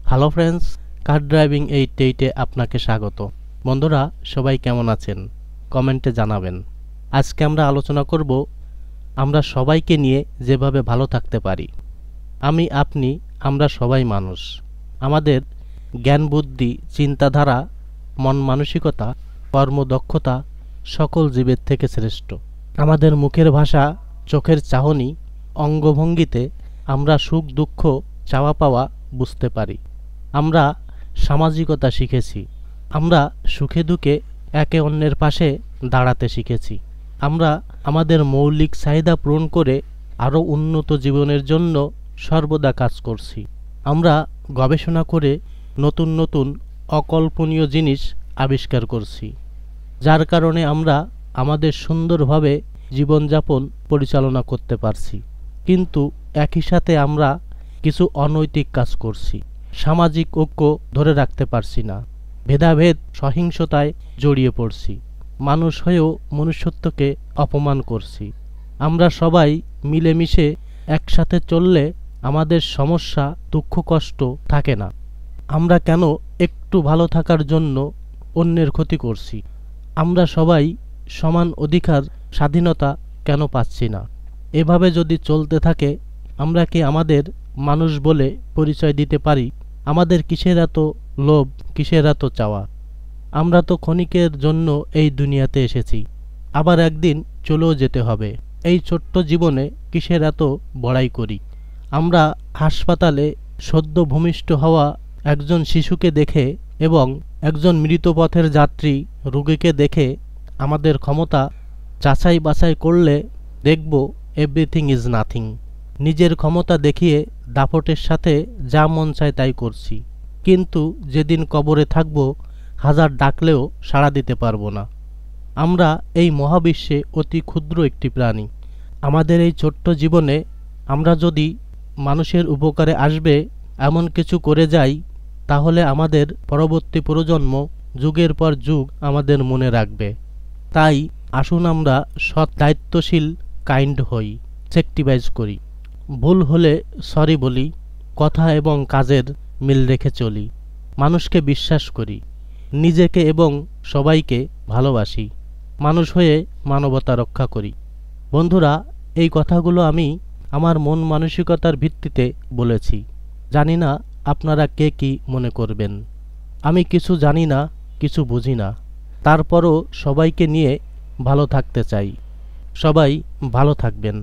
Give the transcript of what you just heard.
Hello friends, কার driving 88-এ আপনাকে স্বাগত। বন্ধুরা, সবাই কেমন আছেন? কমেন্টে জানাবেন। আজকে আমরা আলোচনা করব আমরা সবাইকে নিয়ে যেভাবে ভালো থাকতে পারি। আমি, আপনি, আমরা সবাই মানুষ। আমাদের জ্ঞান, বুদ্ধি, চিন্তাধারা, মন মানসিকতা, কর্মদক্ষতা সকল জীবের থেকে শ্রেষ্ঠ। আমাদের মুখের ভাষা, চোখের চাহনি, অঙ্গভঙ্গিতে আমরা সুখ দুঃখ, চাওয়া পাওয়া বুঝতে পারি। আমরা সামাজিকতা শিখেছি। আমরা সুখে দুঃখে একে অন্যের পাশে দাঁড়াতে শিখেছি। আমরা আমাদের মৌলিক চাহিদা পূরণ করে আরও উন্নত জীবনের জন্য সর্বদা কাজ করছি। আমরা গবেষণা করে নতুন নতুন অকল্পনীয় জিনিস আবিষ্কার করছি, যার কারণে আমরা আমাদের সুন্দরভাবে জীবনযাপন পরিচালনা করতে পারছি। কিন্তু একই সাথে আমরা কিছু অনৈতিক কাজ করছি। সামাজিক ঐক্য ধরে রাখতে পারছি না। ভেদাভেদ, সহিংসতায় জড়িয়ে পড়ছি। মানুষ হয়েও মনুষ্যত্বকে অপমান করছি। আমরা সবাই মিলেমিশে একসাথে চললে আমাদের সমস্যা, দুঃখ, কষ্ট থাকে না। আমরা কেন একটু ভালো থাকার জন্য অন্যের ক্ষতি করছি? আমরা সবাই সমান অধিকার, স্বাধীনতা কেন পাচ্ছি না? এভাবে যদি চলতে থাকে, আমরা কি আমাদের মানুষ বলে পরিচয় দিতে পারি? আমাদের কিসের এত লোভ, কিসের এত চাওয়া? আমরা তো ক্ষণিকের জন্য এই দুনিয়াতে এসেছি, আবার একদিন চলেও যেতে হবে। এই ছোট্ট জীবনে কিসের এত বড়াই করি? আমরা হাসপাতালে সদ্য ভূমিষ্ঠ হওয়া একজন শিশুকে দেখে এবং একজন মৃত পথের যাত্রী রোগীকে দেখে আমাদের ক্ষমতা যাচাই বাছাই করলে দেখব এভরিথিং ইজ নাথিং। নিজের ক্ষমতা দেখিয়ে দাপটের সাথে যা মন চায় তাই করছি, কিন্তু যেদিন কবরে থাকব, হাজার ডাকলেও সাড়া দিতে পারবো না। আমরা এই মহাবিশ্বে অতি ক্ষুদ্র একটি প্রাণী। আমাদের এই ছোট্ট জীবনে আমরা যদি মানুষের উপকারে আসবে এমন কিছু করে যাই, তাহলে আমাদের পরবর্তী প্রজন্ম যুগের পর যুগ আমাদের মনে রাখবে। তাই আসুন আমরা সৎ, দায়িত্বশীল, কাইন্ড হই, সেক্টিভাইজ করি। ভুল হলে সরি বলি, কথা এবং কাজের মিল রেখে চলি, মানুষকে বিশ্বাস করি, নিজেকে এবং সবাইকে ভালোবাসি, মানুষ হয়ে মানবতা রক্ষা করি। বন্ধুরা, এই কথাগুলো আমি আমার মন মানসিকতার ভিত্তিতে বলেছি। জানি না আপনারা কে কি মনে করবেন। আমি কিছু জানি না, কিছু বুঝি না, তারপরও সবাইকে নিয়ে ভালো থাকতে চাই। সবাই ভালো থাকবেন।